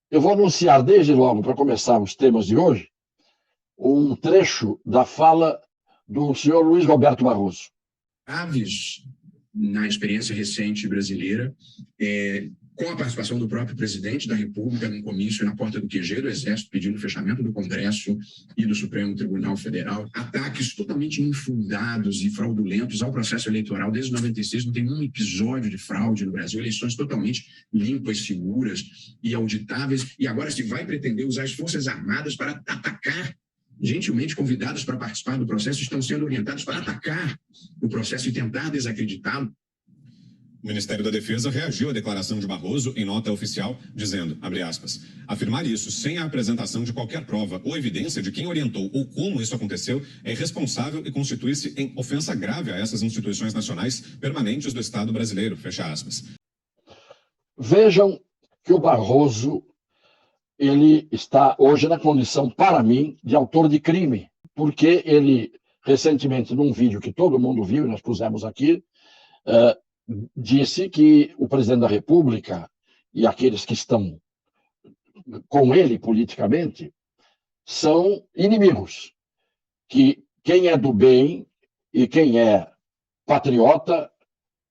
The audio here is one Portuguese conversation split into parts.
Eu vou anunciar desde logo, para começar os temas de hoje, um trecho da fala do senhor Luiz Roberto Barroso. Graves na experiência recente brasileira, com a participação do próprio presidente da República num comício na porta do QG do Exército, pedindo o fechamento do Congresso e do Supremo Tribunal Federal, ataques totalmente infundados e fraudulentos ao processo eleitoral. Desde 96 não tem um episódio de fraude no Brasil, eleições totalmente limpas, seguras e auditáveis, e agora se vai pretender usar as Forças Armadas para atacar. Gentilmente convidados para participar do processo, estão sendo orientados para atacar o processo e tentar desacreditá-lo. O Ministério da Defesa reagiu à declaração de Barroso em nota oficial, dizendo, abre aspas, afirmar isso sem a apresentação de qualquer prova ou evidência de quem orientou ou como isso aconteceu é irresponsável e constitui-se em ofensa grave a essas instituições nacionais permanentes do Estado brasileiro, fecha aspas. Vejam que o Barroso ele está hoje na condição, para mim, de autor de crime, porque ele, recentemente, num vídeo que todo mundo viu, e nós pusemos aqui, disse que o presidente da República e aqueles que estão com ele politicamente são inimigos, que quem é do bem e quem é patriota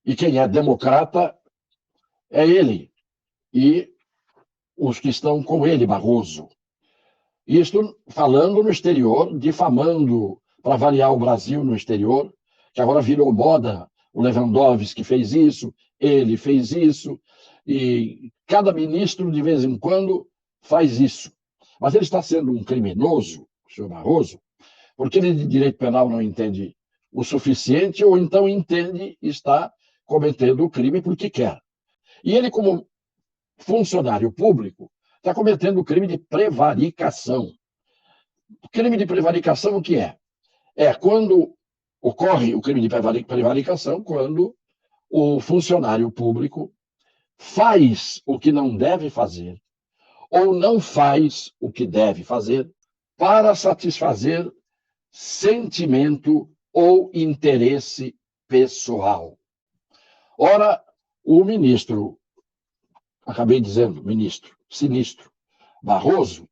e quem é democrata é ele. E os que estão com ele, Barroso. Isto falando no exterior, difamando, para variar o Brasil no exterior, que agora virou moda. O Lewandowski fez isso, ele fez isso, e cada ministro, de vez em quando, faz isso. Mas ele está sendo um criminoso, o senhor Barroso, porque ele de direito penal não entende o suficiente, ou então entende e está cometendo o crime porque quer. E ele, como funcionário público, está cometendo o crime de prevaricação. O crime de prevaricação, o que é? É quando ocorre o crime de prevaricação, quando o funcionário público faz o que não deve fazer ou não faz o que deve fazer para satisfazer sentimento ou interesse pessoal. Ora, o ministro, acabei dizendo, ministro, sinistro, Barroso,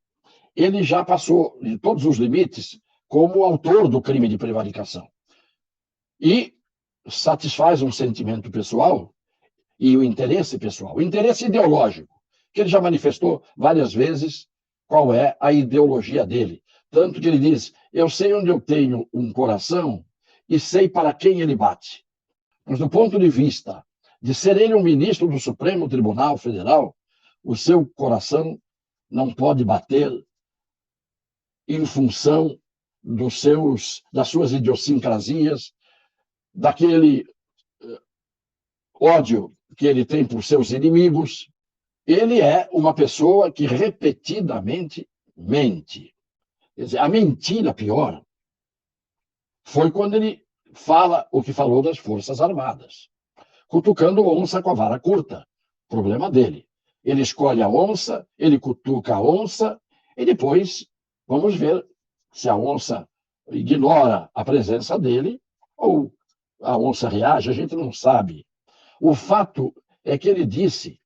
ele já passou de todos os limites como autor do crime de prevaricação. E satisfaz um sentimento pessoal e o interesse pessoal, o interesse ideológico, que ele já manifestou várias vezes qual é a ideologia dele. Tanto que ele diz, eu sei onde eu tenho um coração e sei para quem ele bate. Mas do ponto de vista de ser ele um ministro do Supremo Tribunal Federal, o seu coração não pode bater em função das suas idiosincrasias, daquele ódio que ele tem por seus inimigos. Ele é uma pessoa que repetidamente mente. Quer dizer, a mentira pior foi quando ele fala o que falou das Forças Armadas, cutucando onça com a vara curta. Problema dele. Ele escolhe a onça, ele cutuca a onça, e depois vamos ver se a onça ignora a presença dele ou a onça reage, a gente não sabe. O fato é que ele disse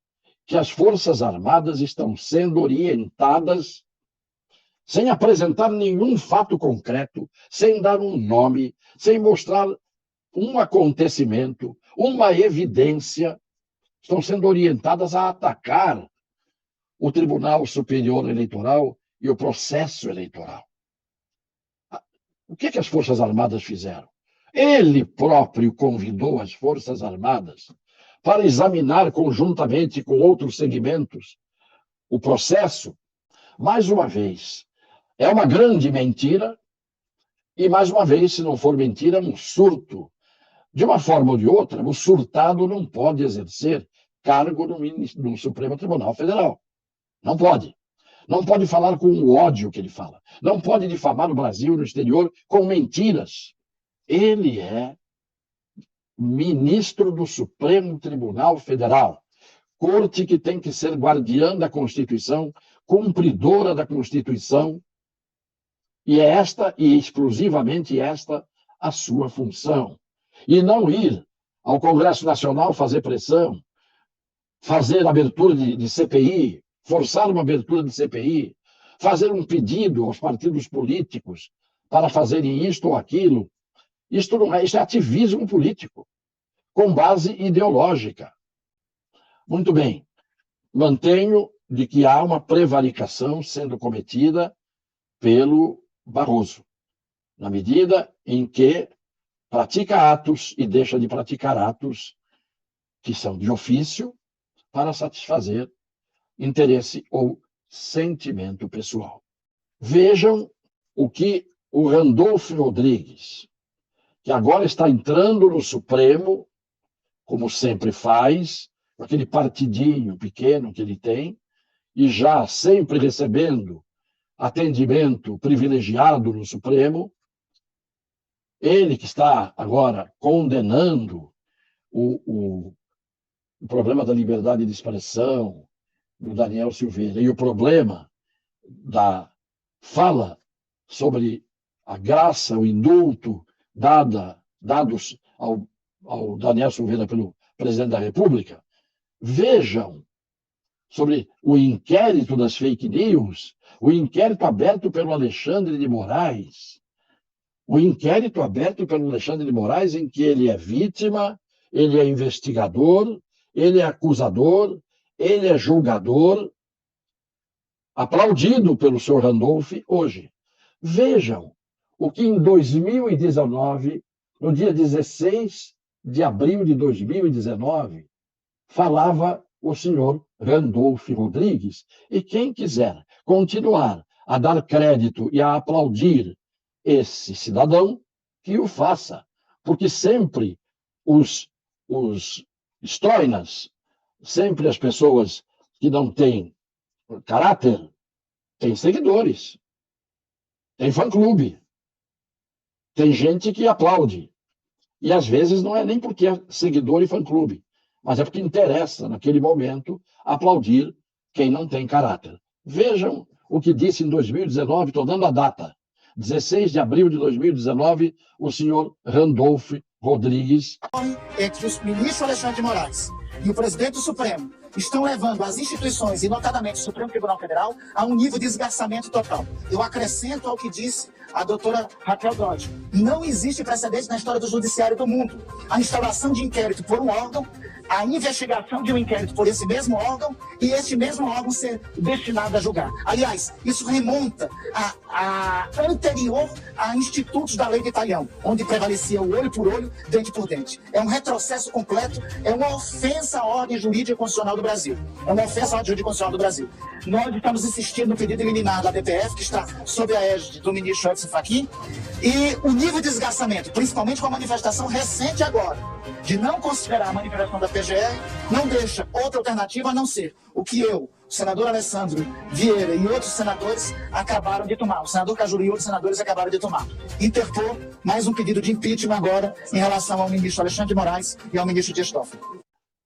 que as Forças Armadas estão sendo orientadas sem apresentar nenhum fato concreto, sem dar um nome, sem mostrar um acontecimento, uma evidência, estão sendo orientadas a atacar o Tribunal Superior Eleitoral e o processo eleitoral. O que as Forças Armadas fizeram? Ele próprio convidou as Forças Armadas para examinar conjuntamente com outros segmentos o processo. Mais uma vez, é uma grande mentira e, mais uma vez, se não for mentira, é um surto. De uma forma ou de outra, o surtado não pode exercer cargo no Supremo Tribunal Federal. Não pode. Não pode falar com o ódio que ele fala. Não pode difamar o Brasil no exterior com mentiras. Ele é ministro do Supremo Tribunal Federal, corte que tem que ser guardiã da Constituição, cumpridora da Constituição, e é esta, e exclusivamente esta, a sua função. E não ir ao Congresso Nacional fazer pressão, fazer abertura de CPI, forçar uma abertura de CPI, fazer um pedido aos partidos políticos para fazerem isto ou aquilo. Isto não é, isto é ativismo político, com base ideológica. Muito bem, mantenho de que há uma prevaricação sendo cometida pelo Barroso, na medida em que pratica atos e deixa de praticar atos que são de ofício para satisfazer interesse ou sentimento pessoal. Vejam o que o Randolfo Rodrigues, que agora está entrando no Supremo, como sempre faz, com aquele partidinho pequeno que ele tem, e já sempre recebendo atendimento privilegiado no Supremo, ele que está agora condenando o problema da liberdade de expressão do Daniel Silveira e o problema da fala sobre a graça, o indulto dados ao Daniel Silveira pelo presidente da República, vejam sobre o inquérito das fake news, o inquérito aberto pelo Alexandre de Moraes, o inquérito aberto pelo Alexandre de Moraes em que ele é vítima, ele é investigador, ele é acusador, ele é julgador, aplaudido pelo senhor Randolph hoje. Vejam o que em 2019, no dia 16 de abril de 2019, falava o senhor Randolph Rodrigues. E quem quiser continuar a dar crédito e a aplaudir esse cidadão, que o faça, porque sempre os estroinas, sempre as pessoas que não têm caráter, têm seguidores, tem fã-clube, tem gente que aplaude. E às vezes não é nem porque é seguidor e fã-clube, mas é porque interessa, naquele momento, aplaudir quem não tem caráter. Vejam o que disse em 2019, estou dando a data, 16 de abril de 2019, o senhor Randolph Rodrigues. Entre o ministro Alexandre de Moraes e o presidente do Supremo estão levando as instituições, e notadamente o Supremo Tribunal Federal, a um nível de esgarçamento total. Eu acrescento ao que disse a doutora Raquel Dodge. Não existe precedente na história do judiciário do mundo. A instauração de inquérito por um órgão, a investigação de um inquérito por esse mesmo órgão e este mesmo órgão ser destinado a julgar. Aliás, isso remonta a anterior a institutos da lei de Italião, onde prevalecia o olho por olho, dente por dente. É um retrocesso completo, é uma ofensa à ordem jurídica constitucional do Brasil. É uma ofensa à ordem jurídica constitucional do Brasil. Nós estamos insistindo no pedido liminar da DPF, que está sob a égide do ministro Edson Fachin, e o nível de desgastamento, principalmente com a manifestação recente agora, de não considerar a manifestação da PGR, não deixa outra alternativa a não ser o que eu, o senador Alessandro Vieira e outros senadores acabaram de tomar. O senador Cajuru e outros senadores acabaram de tomar. Interpor mais um pedido de impeachment agora em relação ao ministro Alexandre de Moraes e ao ministro Dias Toffoli.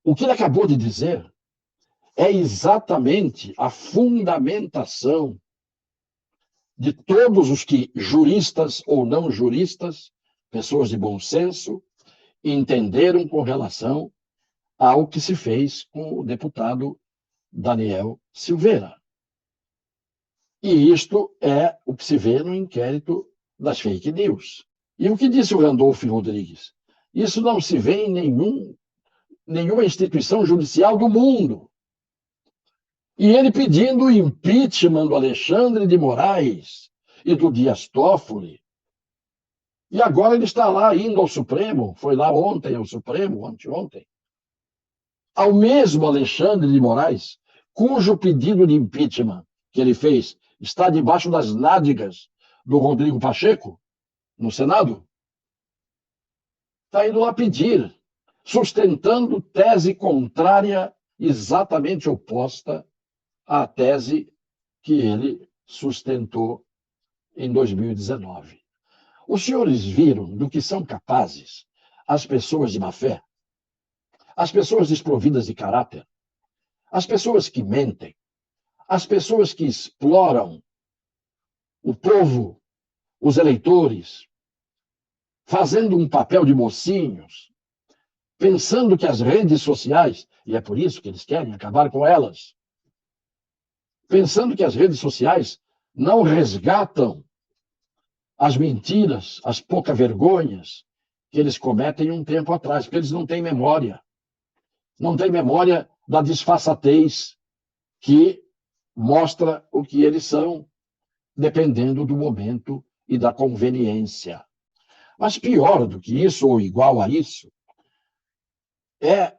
O que ele acabou de dizer é exatamente a fundamentação de todos os que, juristas ou não juristas, pessoas de bom senso, entenderam com relação ao que se fez com o deputado Daniel Silveira. E isto é o que se vê no inquérito das fake news. E o que disse o Randolph Rodrigues? Isso não se vê em nenhuma instituição judicial do mundo. E ele pedindo o impeachment do Alexandre de Moraes e do Dias Toffoli. E agora ele está lá indo ao Supremo, foi lá ontem ao Supremo, anteontem, ao mesmo Alexandre de Moraes, cujo pedido de impeachment que ele fez está debaixo das nádegas do Rodrigo Pacheco, no Senado. Está indo lá pedir, sustentando tese contrária, exatamente oposta à tese que ele sustentou em 2019. Os senhores viram do que são capazes as pessoas de má fé, as pessoas desprovidas de caráter, as pessoas que mentem, as pessoas que exploram o povo, os eleitores, fazendo um papel de mocinhos, pensando que as redes sociais, e é por isso que eles querem acabar com elas, pensando que as redes sociais não resgatam as mentiras, as pouca-vergonhas que eles cometem um tempo atrás, porque eles não têm memória. Não têm memória da disfarçatez que mostra o que eles são, dependendo do momento e da conveniência. Mas pior do que isso, ou igual a isso, é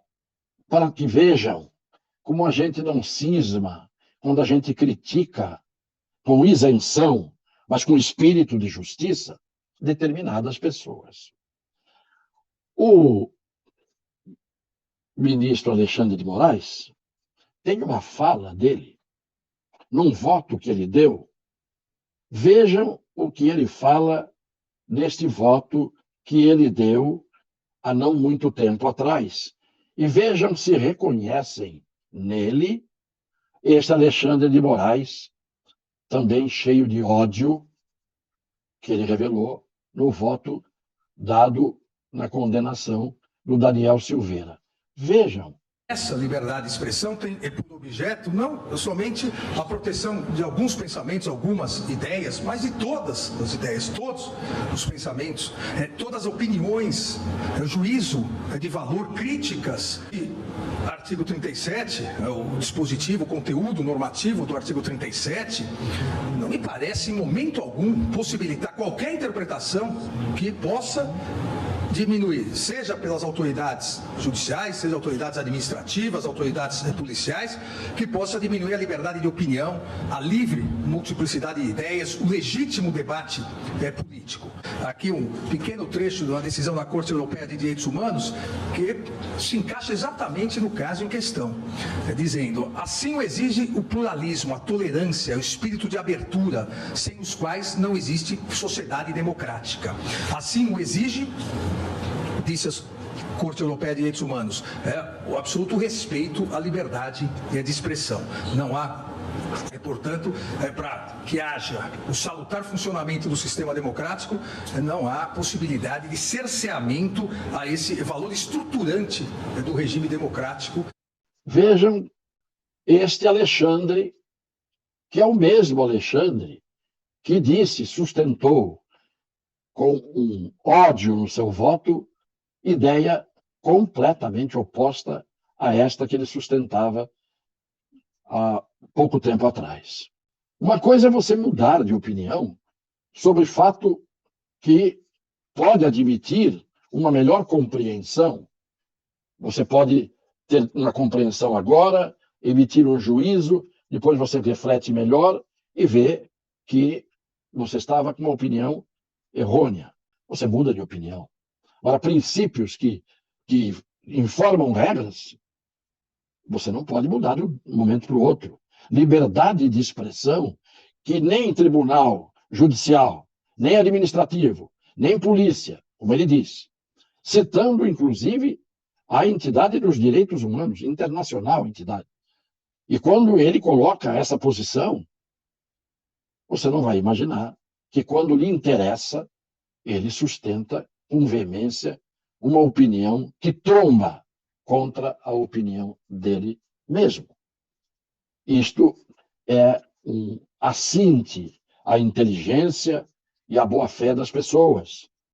para que vejam como a gente não cisma quando a gente critica com isenção, mas com espírito de justiça, determinadas pessoas. O ministro Alexandre de Moraes tem uma fala dele, num voto que ele deu. Vejam o que ele fala neste voto que ele deu há não muito tempo atrás. E vejam se reconhecem nele este Alexandre de Moraes, também cheio de ódio, que ele revelou no voto dado na condenação do Daniel Silveira. Vejam. Essa liberdade de expressão tem por objeto não somente a proteção de alguns pensamentos, algumas ideias, mas de todas as ideias, todos os pensamentos, todas as opiniões, juízo de valor, críticas. E artigo 37, o dispositivo, o conteúdo normativo do artigo 37, não me parece em momento algum possibilitar qualquer interpretação que possa diminuir, seja pelas autoridades judiciais, seja autoridades administrativas, autoridades policiais, que possa diminuir a liberdade de opinião, a livre multiplicidade de ideias, o legítimo debate político. Aqui um pequeno trecho de uma decisão da Corte Europeia de Direitos Humanos que se encaixa exatamente no caso em questão, dizendo: assim o exige o pluralismo, a tolerância, o espírito de abertura, sem os quais não existe sociedade democrática. Assim o exige, disse a Corte Europeia de Direitos Humanos, o absoluto respeito à liberdade de expressão. Não há, portanto, para que haja o salutar funcionamento do sistema democrático, não há possibilidade de cerceamento a esse valor estruturante do regime democrático. Vejam este Alexandre, que é o mesmo Alexandre que disse, sustentou com um ódio no seu voto, ideia completamente oposta a esta que ele sustentava há pouco tempo atrás. Uma coisa é você mudar de opinião sobre fato que pode admitir uma melhor compreensão. Você pode ter uma compreensão agora, emitir um juízo, depois você reflete melhor e vê que você estava com uma opinião errônea. Você muda de opinião. Agora, princípios que informam regras, você não pode mudar de um momento para o outro. Liberdade de expressão, que nem tribunal judicial, nem administrativo, nem polícia, como ele diz, citando, inclusive, a entidade dos direitos humanos, internacional entidade. E quando ele coloca essa posição, você não vai imaginar que quando lhe interessa, ele sustenta com veemência uma opinião que tromba contra a opinião dele mesmo. Isto é um assinte à inteligência e à boa-fé das pessoas.